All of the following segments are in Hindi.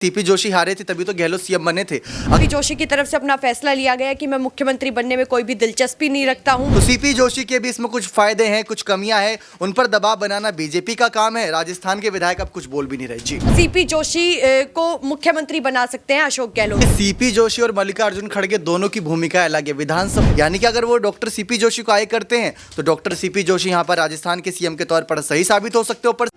सीपी जोशी हारे थे तभी तो गहलोत सीएम बने थे। सीपी जोशी की तरफ से अपना फैसला लिया गया कि मैं मुख्यमंत्री बनने में कोई भी दिलचस्पी नहीं रखता हूं। तो सीपी जोशी के भी इसमें कुछ फायदे हैं, कुछ कमियां हैं, उन पर दबाव बनाना बीजेपी का काम है। राजस्थान के विधायक अब कुछ बोल भी नहीं रहे। जी, सीपी जोशी को मुख्यमंत्री बना सकते हैं अशोक गहलोत। सीपी जोशी और मल्लिकार्जुन खड़गे दोनों की भूमिका अलग है विधानसभा, यानी कि अगर वो डॉक्टर सीपी जोशी को आगे करते हैं तो डॉक्टर सीपी जोशी यहाँ पर राजस्थान के सीएम के तौर पर सही साबित हो सकते हो।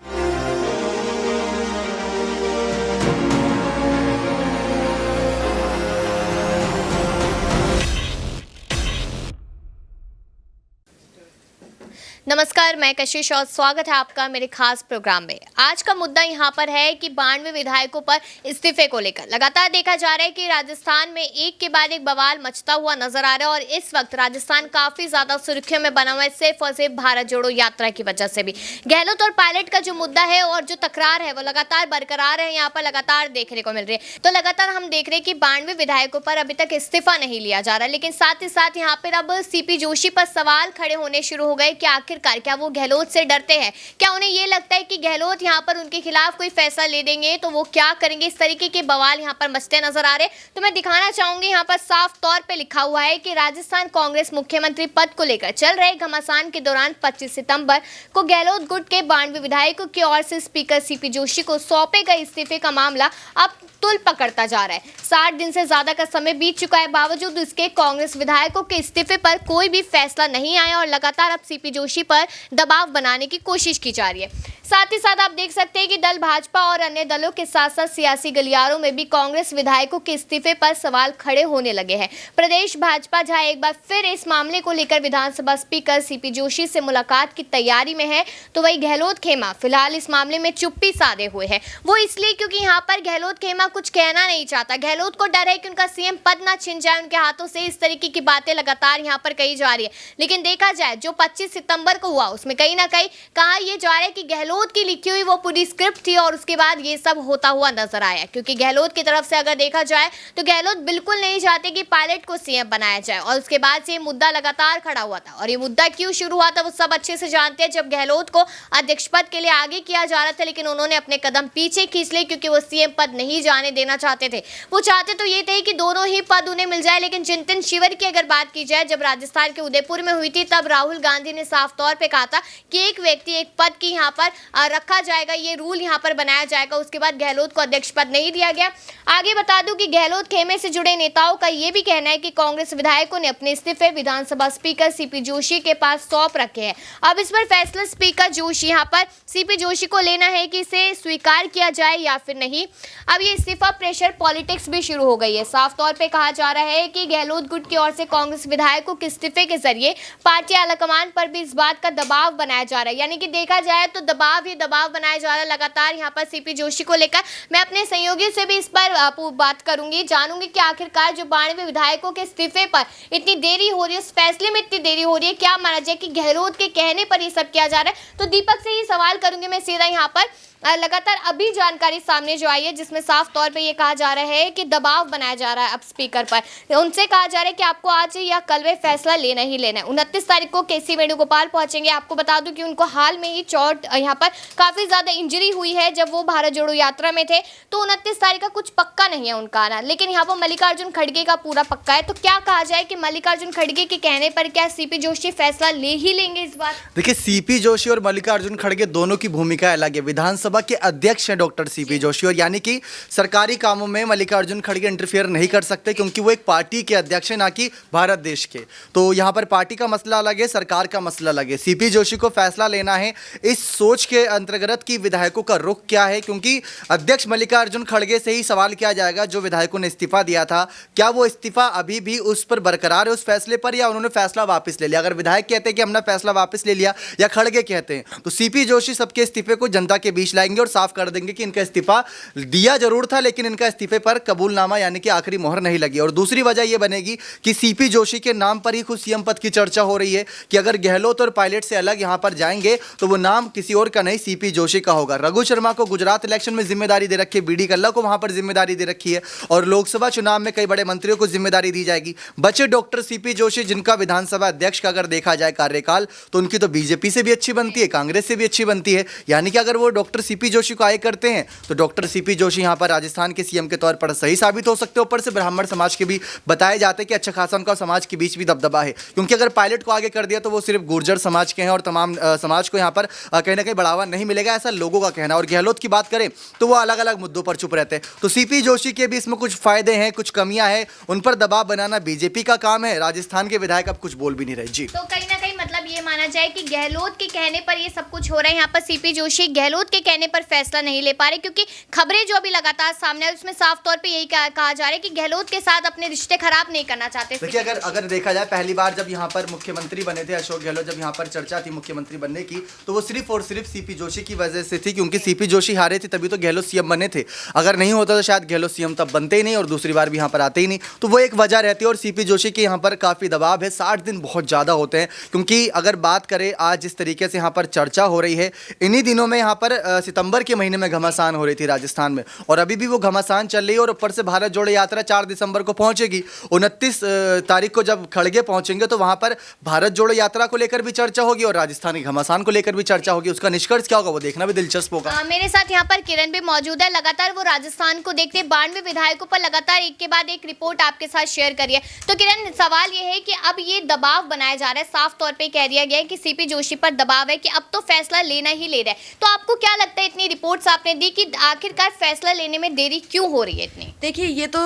नमस्कार, मैं कशिश और स्वागत है आपका मेरे खास प्रोग्राम में। आज का मुद्दा यहाँ पर है कि 92 विधायकों पर इस्तीफे को लेकर लगातार देखा जा रहा है कि राजस्थान में एक के बाद एक बवाल मचता हुआ नजर आ रहा है और इस वक्त राजस्थान काफी ज्यादा सुर्खियों में बना हुआ है, सिर्फ और सिर्फ भारत जोड़ो यात्रा की वजह से भी। गहलोत और पायलट का जो मुद्दा है और जो तकरार है वो लगातार बरकरार है, यहाँ पर लगातार देखने को मिल रही है। तो लगातार हम देख रहे हैं कि 92 विधायकों पर अभी तक इस्तीफा नहीं लिया जा रहा, लेकिन साथ ही साथ यहाँ पर अब सीपी जोशी पर सवाल खड़े होने शुरू हो गए कि आखिरकार क्या वो गहलोत से डरते हैं? क्या उन्हें ये लगता है कि गहलोत यहाँ पर उनके खिलाफ कोई फैसला ले देंगे तो वो क्या करेंगे? इस तरीके के बवाल यहाँ पर मचते नजर आ रहे। तो मैं दिखाना चाहूंगी, यहाँ पर साफ तौर पे लिखा हुआ है कि राजस्थान कांग्रेस मुख्यमंत्री पद को लेकर चल रहे घमासान के दौरान 25 सितंबर को गहलोत गुट के 92 विधायकों की ओर से स्पीकर सीपी जोशी को सौंपे गए इस्तीफे का मामला अब तुल पकड़ता जा रहा है। 60 दिन से ज्यादा का समय बीत चुका है, बावजूद इसके कांग्रेस विधायकों के इस्तीफे पर कोई भी फैसला नहीं आया और लगातार अब सीपी जोशी पर दबाव बनाने की कोशिश की जा रही है। साथ ही साथ आप देख सकते हैं कि दल भाजपा और अन्य दलों के साथ साथ सियासी गलियारों में भी कांग्रेस विधायकों के इस्तीफे पर सवाल खड़े होने लगे हैं। प्रदेश भाजपा जहां एक बार फिर इस मामले को लेकर विधानसभा स्पीकर सीपी जोशी से मुलाकात की तैयारी में है, तो वही गहलोत खेमा फिलहाल इस मामले में चुप्पी साधे हुए है। वो इसलिए क्योंकि यहाँ पर गहलोत खेमा कुछ कहना नहीं चाहता। गहलोत को डर है कि उनका सीएम पद ना छिन जाए उनके हाथों से। इस तरीके की बातें लगातार यहाँ पर कही जा रही है, लेकिन देखा जाए जो 25 सितंबर को हुआ उसमें कहीं ना कहीं कहा यह जा रहा है कि गहलोत की लिखी हुई वो पूरी स्क्रिप्ट थी और उसके बाद ये सब होता हुआ नजर आया। क्योंकि गहलोत की तरफ से अगर देखा जाए तो गहलोत बिल्कुल नहीं चाहते कि पायलट को सीएम बनाया जाए और उसके बाद से ये मुद्दा लगातार खड़ा हुआ था। और ये मुद्दा क्यों शुरू हुआ था वो सब अच्छे से जानते हैं। जब गहलोत को अध्यक्ष पद के लिए आगे किया जा रहा था, लेकिन उन्होंने अपने कदम पीछे खींच लिए क्योंकि वो सीएम पद नहीं जाने देना चाहते थे। वो चाहते तो ये थे कि दोनों ही पद उन्हें मिल जाए, लेकिन चिंतन शिविर की अगर बात की जाए जब राजस्थान के उदयपुर में हुई थी तब राहुल गांधी ने साफ तौर पे कहा था कि एक व्यक्ति एक पद की यहाँ पर रखा जाएगा, ये रूल यहाँ पर बनाया जाएगा। उसके बाद गहलोत को अध्यक्ष पद नहीं दिया गया। आगे बता दूं कि गहलोत खेमे से जुड़े नेताओं का ये भी कहना है कि कांग्रेस विधायकों ने अपने इस्तीफे विधानसभा स्पीकर सीपी जोशी के पास सौंप रखे हैं। अब इस पर फैसला स्पीकर जोशी यहाँ पर सीपी जोशी को लेना है कि इसे स्वीकार किया जाए या फिर नहीं। अब ये इस्तीफा प्रेशर पॉलिटिक्स भी शुरू हो गई है। साफ तौर पे कहा जा रहा है कि गहलोत गुट की ओर से कांग्रेस विधायकों के इस्तीफे के जरिए पार्टी आलाकमान पर भी इस बात का दबाव बनाया जा रहा है। यानी कि देखा जाए तो दबाव ही दबाव बनाया जा रहा है लगातार यहाँ पर सीपी जोशी को लेकर। मैं अपने सहयोगी से भी इस पर बात करूंगी, जानूंगी कि आखिरकार जो 92 विधायकों के इस्तीफे पर इतनी देरी हो रही है, उस फैसले में इतनी देरी हो रही है, क्या माना जाए कि गहलोत के कहने पर ये सब किया जा रहा है। तो दीपक से ही सवाल करूंगी मैं सीधा यहाँ पर। लगातार अभी जानकारी सामने जो आई है जिसमें साफ तौर पे ये कहा जा रहा है कि दबाव बनाया जा रहा है अब स्पीकर पर। उनसे कहा जा रहा है कि आपको आज या कल में फैसला लेना ही लेना है। 29 तारीख को केसी वेणुगोपाल पहुंचेंगे। आपको बता दूं कि उनको हाल में ही चोट यहाँ पर काफी ज्यादा इंजरी हुई है जब वो भारत जोड़ो यात्रा में थे। तो 29 तारीख का कुछ पक्का नहीं है उनका आना, लेकिन यहाँ पर मल्लिकार्जुन खड़गे का पूरा पक्का है। तो क्या कहा जाए कि मल्लिकार्जुन खड़गे के कहने पर क्या सीपी जोशी फैसला ले ही लेंगे इस बार? देखिए, सीपी जोशी और मल्लिकार्जुन खड़गे दोनों की भूमिका अलग है। विधानसभा के अध्यक्ष हैं डॉक्टर सीपी जोशी, और यानी कि सरकारी कामों में मल्लिकार्जुन खड़गे इंटरफेयर नहीं कर सकते क्योंकि वो एक पार्टी के अध्यक्ष हैं, ना कि भारत देश के। तो यहाँ पर पार्टी का मसला अलग है, सरकार का मसला अलग है। सीपी जोशी को फैसला लेना है इस सोच के अंतर्गत कि विधायकों का रुख क्या है, क्योंकि अध्यक्ष मल्लिकार्जुन खड़गे से ही सवाल किया जाएगा जो विधायकों ने इस्तीफा दिया था, क्या वो इस्तीफा अभी भी उस पर बरकरार है, उस फैसले पर, या उन्होंने फैसला वापस ले लिया। अगर विधायक कहते हैं कि हमने फैसला वापस ले लिया, या खड़गे कहते हैं, तो सीपी जोशी सबके इस्तीफे को जनता के बीच लाएंगे और साफ कर देंगे कि इनका इस्तीफा दिया जरूर था लेकिन इनका इस्तीफे पर कबूलनामा यानी कि आखिरी मोहर नहीं लगी। और दूसरी वजह यह बनेगी कि सीपी जोशी के नाम पर ही खुद सीएम पद की चर्चा हो रही है कि अगर गहलोत और पायलट से अलग यहां पर जाएंगे तो वो नाम किसी और का नहीं, सीपी जोशी का होगा। रघु शर्मा को गुजरात इलेक्शन में जिम्मेदारी दे रखी है, बीडी कल्ला को वहां पर जिम्मेदारी दे रखी है, और लोकसभा चुनाव में कई बड़े मंत्रियों को जिम्मेदारी दी जाएगी। बचे डॉक्टर सीपी जोशी, जिनका विधानसभा अध्यक्ष का अगर देखा जाए कार्यकाल तो उनकी तो बीजेपी से भी अच्छी बनती है, कांग्रेस से भी अच्छी बनती है। यानी कि अगर वो डॉक्टर सीपी जोशी को आगे करते हैं तो डॉक्टर सीपी जोशी यहाँ पर राजस्थान के सीएम के तौर पर सही साबित हो सकते हैं। ऊपर से ब्राह्मण समाज के भी बताए जाते हैं कि अच्छा खासा उनका समाज के बीच भी दबदबा है, क्योंकि अगर पायलट को आगे कर दिया तो वो सिर्फ गुर्जर समाज के हैं और तमाम समाज को यहाँ पर कहीं ना कहीं बढ़ावा नहीं मिलेगा, ऐसा लोगों का कहना। और गहलोत की बात करें तो वो अलग अलग मुद्दों पर चुप रहते हैं। तो सीपी जोशी के भी इसमें कुछ फायदे हैं, कुछ कमियां हैं, उन पर दबाव बनाना बीजेपी का काम है। राजस्थान के विधायक अब कुछ बोल भी नहीं रहे। जी, तो कहीं ना कहीं मतलब ये माना जाए कि गहलोत के कहने पर ये सब कुछ हो रहा है। यहाँ पर सीपी जोशी गहलोत के कहने पर फैसला नहीं ले पा रहे, क्योंकि खबरें जो अभी लगातार सामने आई उसमें साफ तौर पे यही कहा जा रहा है कि गहलोत के साथ अपने रिश्ते खराब नहीं करना चाहते। देखिए, अगर देखा जाए पहली बार जब यहाँ पर मुख्यमंत्री बने थे अशोक गहलोत, जब यहाँ पर चर्चा थी मुख्यमंत्री बनने की, तो वो सिर्फ और सिर्फ सीपी जोशी की वजह से थी, क्योंकि सीपी जोशी हारे थे तभी तो गहलोत सीएम बने थे। अगर नहीं होता तो शायद गहलोत सीएम तब बनते ही नहीं और दूसरी बार भी यहाँ पर आते ही नहीं। तो वो एक वजह रहती है। और सीपी जोशी के यहाँ पर काफ़ी दबाव है, 60 दिन बहुत ज़्यादा होते हैं। क्योंकि अगर बात करें आज जिस तरीके से यहाँ पर चर्चा हो रही है, इन्हीं दिनों में यहाँ पर सितंबर के महीने में घमासान हो रही थी राजस्थान में, और अभी भी वो घमासान चल रही है। और ऊपर से भारत जोड़ो यात्रा 4 दिसंबर को पहुंचेगी। 29 तारीख को जब खड़गे पहुंचेंगे तो वहां पर भारत जोड़ो यात्रा को लेकर भी चर्चा होगी और राजस्थान के घमासान को लेकर भी चर्चा होगी। उसका निष्कर्ष क्या होगा वो देखना भी दिलचस्प होगा। मेरे साथ यहाँ पर किरण भी मौजूद है। लगातार वो राजस्थान को देखते 92 विधायकों पर लगातार एक के बाद एक रिपोर्ट आपके साथ शेयर करिए। तो किरण, सवाल ये है कि अब ये दबाव बनाया जा रहा है, साफ तौर पे कह दिया गया है कि सीपी जोशी पर दबाव है कि अब तो फैसला लेना ही ले रहा है। तो आपको क्या लगता है, इतनी रिपोर्ट्स आपने दी कि आखिरकार फैसला लेने में देरी क्यों हो रही है इतनी? देखिए, ये तो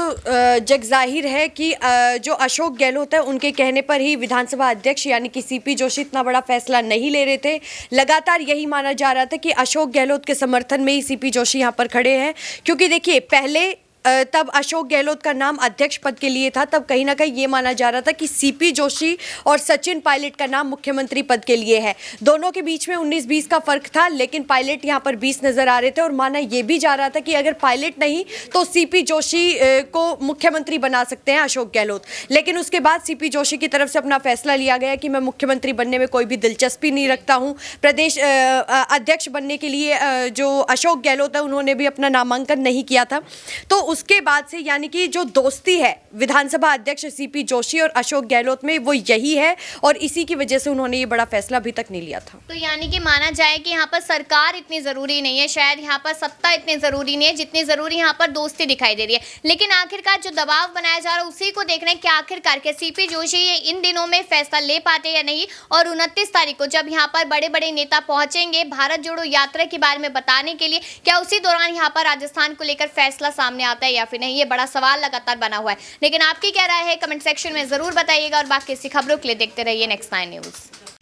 जग जाहिर है कि जो अशोक गहलोत है उनके कहने पर ही विधानसभा अध्यक्ष यानी कि सीपी जोशी इतना बड़ा फैसला नहीं ले रहे थे। लगातार यही माना जा रहा था कि अशोक गहलोत के समर्थन में ही सीपी जोशी यहाँ पर खड़े हैं, क्योंकि देखिए पहले तब अशोक गहलोत का नाम अध्यक्ष पद के लिए था, तब कहीं ना कहीं ये माना जा रहा था कि सीपी जोशी और सचिन पायलट का नाम मुख्यमंत्री पद के लिए है। दोनों के बीच में 19-20 का फर्क था, लेकिन पायलट यहाँ पर 20 नजर आ रहे थे और माना ये भी जा रहा था कि अगर पायलट नहीं तो सीपी जोशी को मुख्यमंत्री बना सकते हैं अशोक गहलोत। लेकिन उसके बाद सीपी जोशी की तरफ से अपना फैसला लिया गया कि मैं मुख्यमंत्री बनने में कोई भी दिलचस्पी नहीं रखता हूँ। प्रदेश अध्यक्ष बनने के लिए जो अशोक गहलोत है उन्होंने भी अपना नामांकन नहीं किया था। तो उसके बाद से यानी कि जो दोस्ती है विधानसभा अध्यक्ष सीपी जोशी और अशोक गहलोत में वो यही है, और इसी की वजह से उन्होंने ये बड़ा फैसला अभी तक नहीं लिया था। तो यानी कि माना जाए कि यहाँ पर सरकार इतनी जरूरी नहीं है, शायद यहाँ पर सत्ता इतनी जरूरी नहीं है जितनी जरूरी यहाँ पर दोस्ती दिखाई दे रही है। लेकिन आखिरकार जो दबाव बनाया जा रहा है उसी को देखना है कि आखिरकार के सीपी जोशी ये इन दिनों में फैसला ले पाते या नहीं। और 29 तारीख को जब यहाँ पर बड़े बड़े नेता पहुंचेंगे भारत जोड़ो यात्रा के बारे में बताने के लिए, क्या उसी दौरान यहाँ पर राजस्थान को लेकर फैसला सामने आता है या फिर नहीं, ये बड़ा सवाल लगातार बना हुआ है। लेकिन आपकी क्या राय है कमेंट सेक्शन में जरूर बताइएगा और बाकी ऐसी खबरों के लिए देखते रहिए नेक्स्ट 9 न्यूज़।